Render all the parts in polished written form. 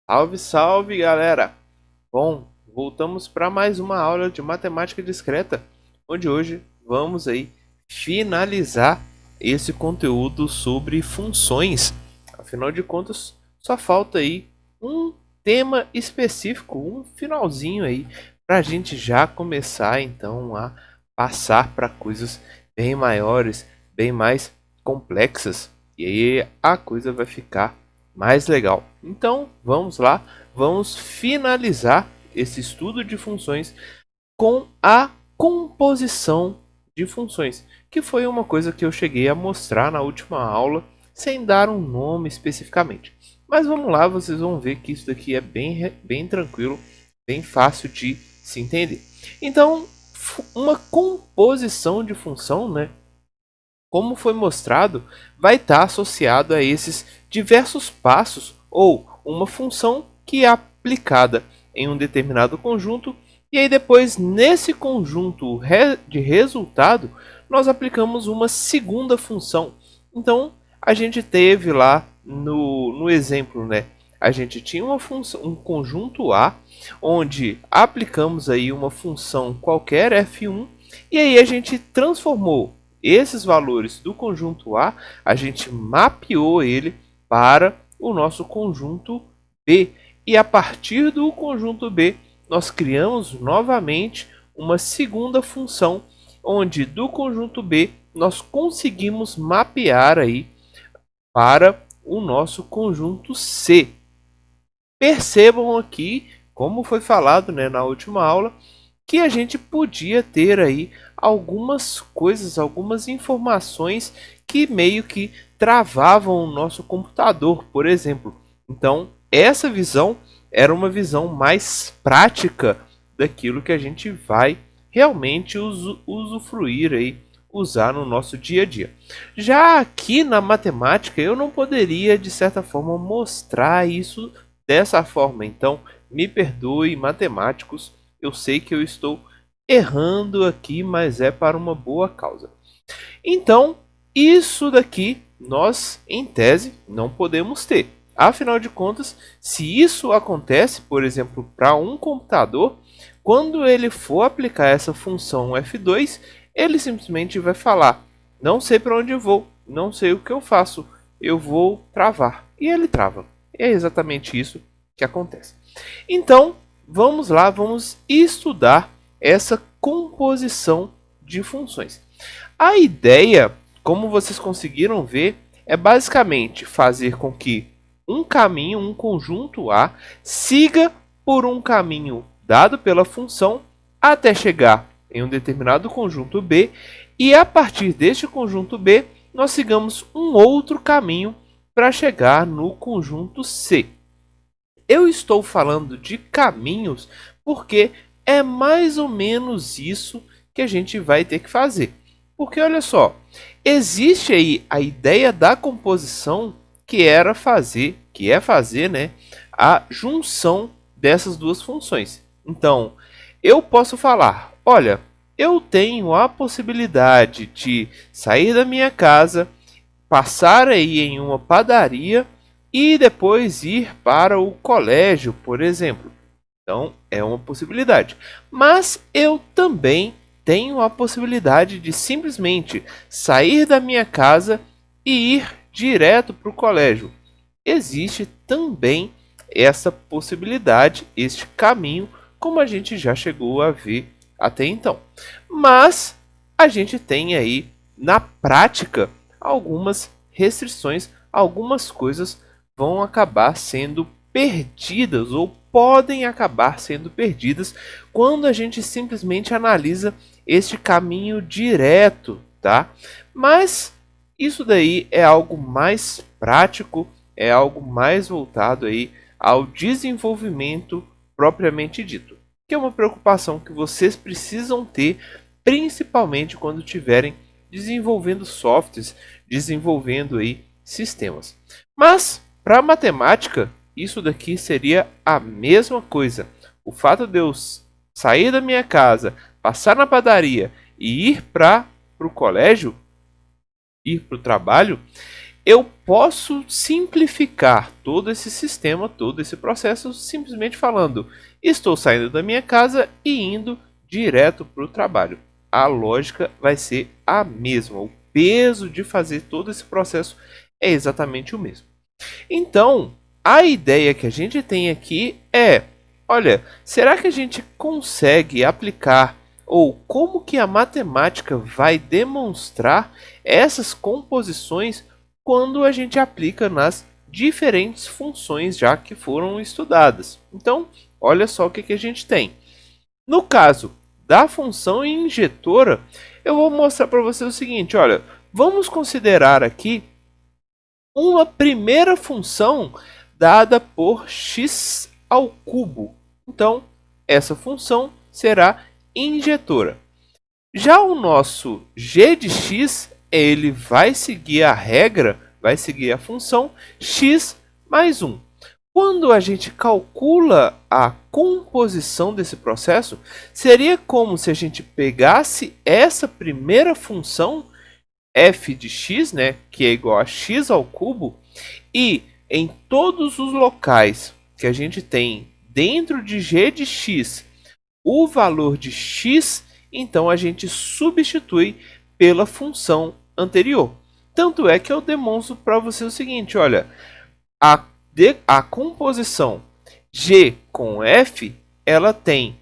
Salve, salve, galera! Bom, voltamos para mais uma aula de matemática discreta, onde hoje vamos aí finalizar esse conteúdo sobre funções. Afinal de contas, só falta aí um tema específico, um finalzinho aí, para a gente já começar então a passar para coisas bem maiores, bem mais complexas. E aí a coisa vai ficar mais legal. Então, vamos lá, vamos finalizar esse estudo de funções com a composição de funções, que foi uma coisa que eu cheguei a mostrar na última aula, sem dar um nome especificamente. Mas vamos lá, vocês vão ver que isso daqui é bem tranquilo, bem fácil de se entender. Então, uma composição de função, né? Como foi mostrado, vai estar associado a esses diversos passos ou uma função que é aplicada em um determinado conjunto e aí depois nesse conjunto de resultado nós aplicamos uma segunda função. Então a gente teve lá no exemplo, né? A gente tinha uma função, um conjunto A, onde aplicamos aí uma função qualquer f1 e aí a gente transformou esses valores do conjunto a gente mapeou ele para o nosso conjunto B. E a partir do conjunto B, nós criamos novamente uma segunda função, onde do conjunto B nós conseguimos mapear aí para o nosso conjunto C. Percebam aqui, como foi falado, né, na última aula, que a gente podia ter aí algumas coisas, algumas informações que meio que travavam o nosso computador, por exemplo. Então, essa visão era uma visão mais prática daquilo que a gente vai realmente usufruir aí, usar no nosso dia a dia. Já aqui na matemática, eu não poderia, de certa forma, mostrar isso dessa forma. Então, me perdoe, matemáticos, eu sei que eu estou errando aqui, mas é para uma boa causa. Então, isso daqui nós, em tese, não podemos ter. Afinal de contas, se isso acontece, por exemplo, para um computador, quando ele for aplicar essa função f2, ele simplesmente vai falar: não sei para onde eu vou, não sei o que eu faço, eu vou travar. E ele trava. É exatamente isso que acontece. Então, vamos lá, vamos estudar essa composição de funções. A ideia, como vocês conseguiram ver, é basicamente fazer com que um caminho, um conjunto A, siga por um caminho dado pela função até chegar em um determinado conjunto B e a partir deste conjunto B nós sigamos um outro caminho para chegar no conjunto C. Eu estou falando de caminhos porque é mais ou menos isso que a gente vai ter que fazer. Porque olha só, existe aí a ideia da composição que é fazer, né, a junção dessas duas funções. Então, eu posso falar, olha, eu tenho a possibilidade de sair da minha casa, passar aí em uma padaria e depois ir para o colégio, por exemplo. Então, é uma possibilidade. Mas eu também tenho a possibilidade de simplesmente sair da minha casa e ir direto para o colégio. Existe também essa possibilidade, este caminho, como a gente já chegou a ver até então. Mas a gente tem aí, na prática, algumas restrições, algumas coisas vão acabar sendo perdidas ou podem acabar sendo perdidas quando a gente simplesmente analisa este caminho direto, tá? Mas isso daí é algo mais prático, é algo mais voltado aí ao desenvolvimento propriamente dito, que é uma preocupação que vocês precisam ter, principalmente quando estiverem desenvolvendo softwares, desenvolvendo aí sistemas. Mas para matemática, isso daqui seria a mesma coisa. O fato de eu sair da minha casa, passar na padaria e ir para o colégio, ir para o trabalho, eu posso simplificar todo esse sistema, todo esse processo, simplesmente falando: estou saindo da minha casa e indo direto para o trabalho. A lógica vai ser a mesma. O peso de fazer todo esse processo é exatamente o mesmo. Então, a ideia que a gente tem aqui é: olha, será que a gente consegue aplicar, ou como que a matemática vai demonstrar essas composições quando a gente aplica nas diferentes funções já que foram estudadas? Então, olha só o que a gente tem. No caso da função injetora, eu vou mostrar para você o seguinte: olha, vamos considerar aqui uma primeira função dada por x ao cubo. Então, essa função será injetora. Já o nosso g de x, ele vai seguir a regra, vai seguir a função x mais 1. Quando a gente calcula a composição desse processo, seria como se a gente pegasse essa primeira função f de x, né, que é igual a x ao cubo, e em todos os locais que a gente tem dentro de g de x o valor de x, então a gente substitui pela função anterior. Tanto é que eu demonstro para você o seguinte: olha, a composição g com f, ela tem,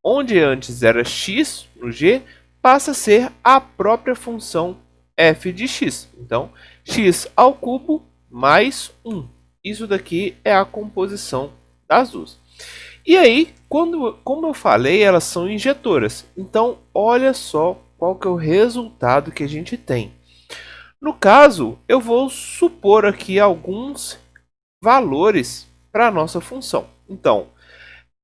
onde antes era x no g, passa a ser a própria função f de x. Então, x ao cubo mais 1. Isso daqui é a composição das duas. E aí, como eu falei, elas são injetoras. Então, olha só qual que é o resultado que a gente tem. No caso, eu vou supor aqui alguns valores para a nossa função. Então,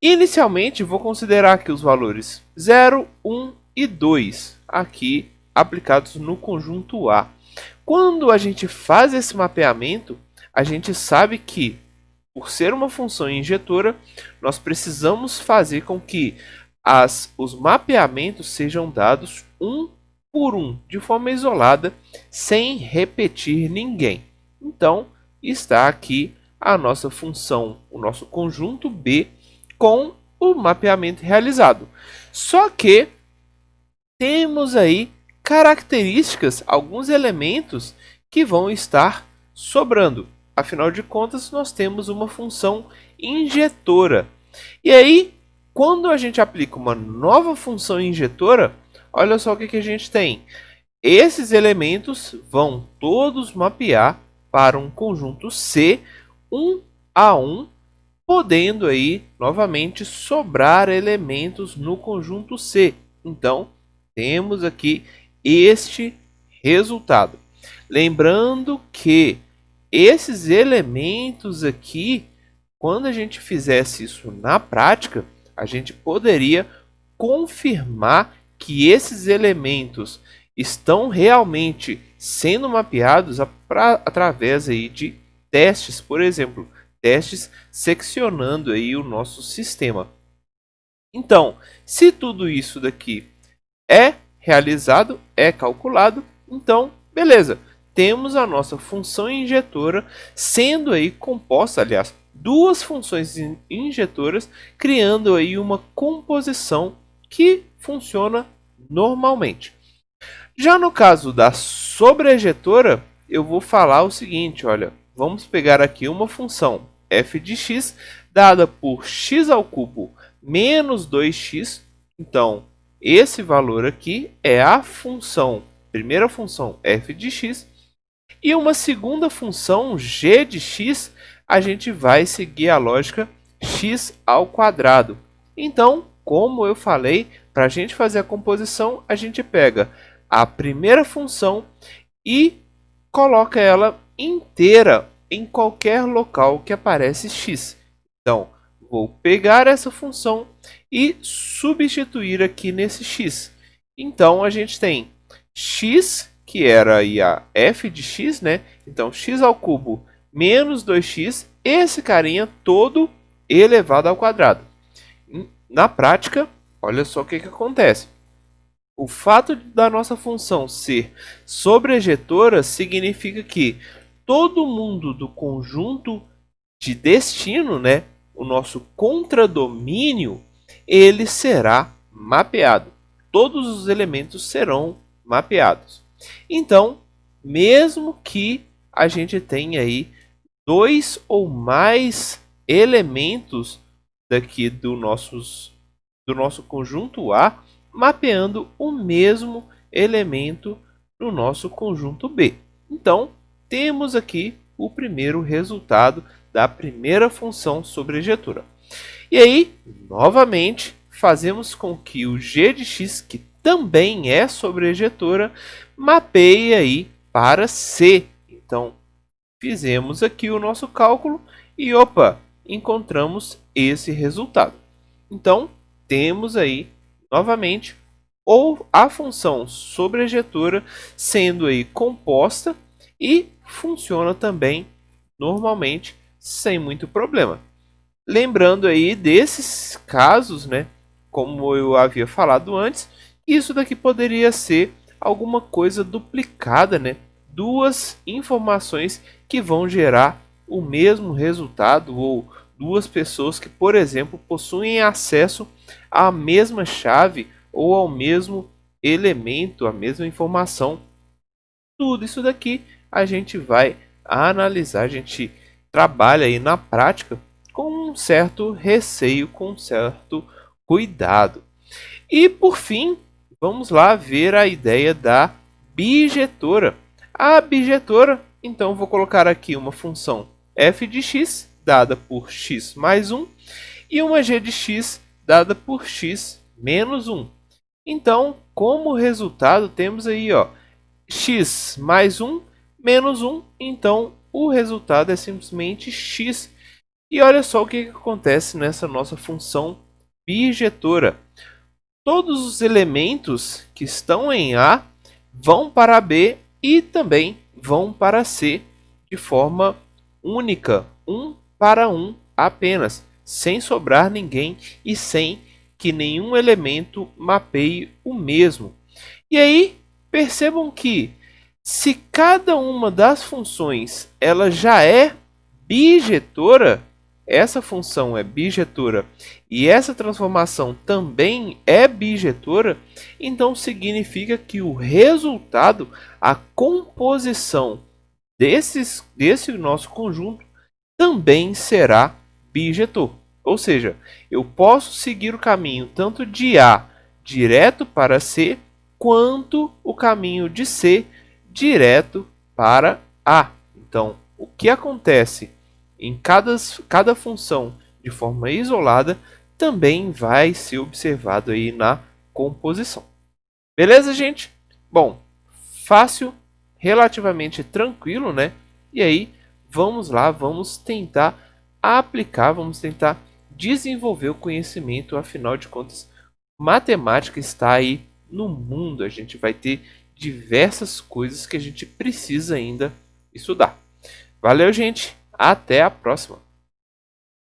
inicialmente, vou considerar aqui os valores 0, 1 e 2, aqui aplicados no conjunto A. Quando a gente faz esse mapeamento, a gente sabe que, por ser uma função injetora, nós precisamos fazer com que os mapeamentos sejam dados um por um, de forma isolada, sem repetir ninguém. Então, está aqui a nossa função, o nosso conjunto B, com o mapeamento realizado. Só que temos aí características, alguns elementos que vão estar sobrando. Afinal de contas, nós temos uma função injetora. E aí, quando a gente aplica uma nova função injetora, olha só o que a gente tem. Esses elementos vão todos mapear para um conjunto C, 1 a 1, podendo aí novamente sobrar elementos no conjunto C. Então, temos aqui este resultado. Lembrando que esses elementos aqui, quando a gente fizesse isso na prática, a gente poderia confirmar que esses elementos estão realmente sendo mapeados através aí de testes, por exemplo, testes seccionando aí o nosso sistema. Então, se tudo isso daqui é realizado, é calculado, então, beleza. Temos a nossa função injetora sendo aí composta, aliás, duas funções injetoras, criando aí uma composição que funciona normalmente. Já no caso da sobrejetora, eu vou falar o seguinte: olha, vamos pegar aqui uma função f de x dada por x ao cubo menos 2x. Então, esse valor aqui é a primeira função f de x. E uma segunda função g de x, a gente vai seguir a lógica x ao quadrado. Então, como eu falei, para a gente fazer a composição, a gente pega a primeira função e coloca ela inteira em qualquer local que aparece x. Então, vou pegar essa função e substituir aqui nesse x. Então, a gente tem x, que era aí a f de x, né? Então, x ao cubo menos 2x, esse carinha todo elevado ao quadrado. Na prática, olha só o que acontece. O fato da nossa função ser sobrejetora significa que todo mundo do conjunto de destino, né, o nosso contradomínio, ele será mapeado. Todos os elementos serão mapeados. Então, mesmo que a gente tenha aí 2 ou mais elementos daqui do nosso conjunto A mapeando o mesmo elemento no nosso conjunto B. Então, temos aqui o primeiro resultado da primeira função sobrejetora. E aí, novamente, fazemos com que o g de x, que também é sobrejetora, mapeie aí para C. Então, fizemos aqui o nosso cálculo e, opa, encontramos esse resultado. Então, temos aí, novamente, ou a função sobrejetora sendo aí composta e funciona também normalmente sem muito problema. Lembrando aí desses casos, né, como eu havia falado antes, isso daqui poderia ser alguma coisa duplicada, né? Duas informações que vão gerar o mesmo resultado, ou duas pessoas que, por exemplo, possuem acesso à mesma chave ou ao mesmo elemento, a mesma informação. Tudo isso daqui a gente vai analisar, a gente trabalha aí na prática com um certo receio, com um certo cuidado. E por fim, vamos lá ver a ideia da bijetora. A bijetora, então vou colocar aqui uma função f de x dada por x mais 1 e uma g de x dada por x menos 1. Então, como resultado, temos aí x mais 1 menos 1, então o resultado é simplesmente x. E olha só o que acontece nessa nossa função bijetora. Todos os elementos que estão em A vão para B e também vão para C de forma única, um para um apenas, sem sobrar ninguém e sem que nenhum elemento mapeie o mesmo. E aí, percebam que se cada uma das funções ela já é bijetora, essa função é bijetora e essa transformação também é bijetora, então significa que o resultado, a composição desse nosso conjunto também será bijetor. Ou seja, eu posso seguir o caminho tanto de A direto para C, quanto o caminho de C direto para A. Então, o que acontece em cada função de forma isolada também vai ser observado aí na composição. Beleza, gente? Bom, fácil, relativamente tranquilo, né? E aí, vamos lá, vamos tentar aplicar, vamos tentar desenvolver o conhecimento, afinal de contas, matemática está aí no mundo, a gente vai ter diversas coisas que a gente precisa ainda estudar. Valeu, gente! Até a próxima!